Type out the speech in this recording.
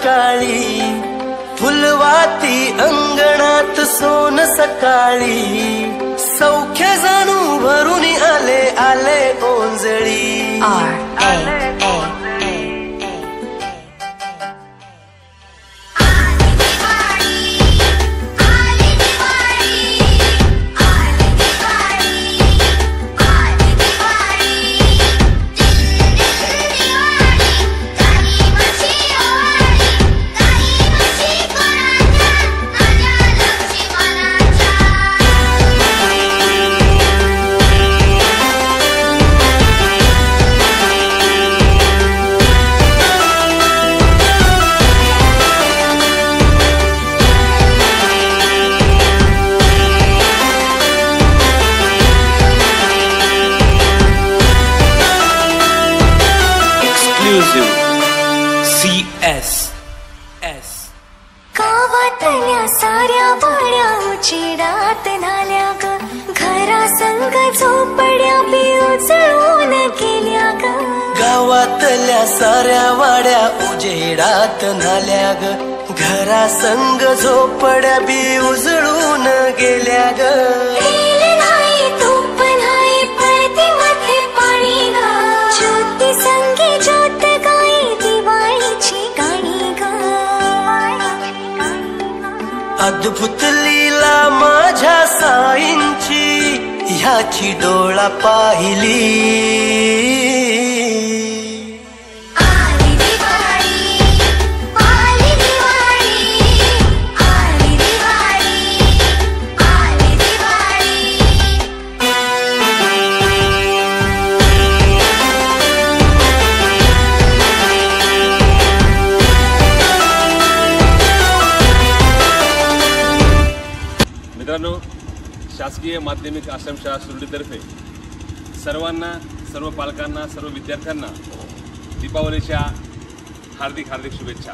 सकाळी फुलवाती अंगणात सोन सकाळी सौख्य जाणू भरून आले आले ओंजळी CS गावातल्या साऱ्या वाड्या उजेडात नाल्या ग घरा संग झोपड्या बी उजळून गेल्या ग गावातल्या साऱ्या वाड्या उजेडात नाल्या ग घरा संग झोपड्या बी उजळून गेल्या ग अद्भुत लीला माझ्या साईंची ह्याची डोळा पाहिली मित्रांनो, शासकीय माध्यमिक आश्रमशाळा सुरडीतर्फे सर्वांना, सर्व पालकांना, सर्व विद्यार्थ्यांना दीपावलीच्या हार्दिक शुभेच्छा।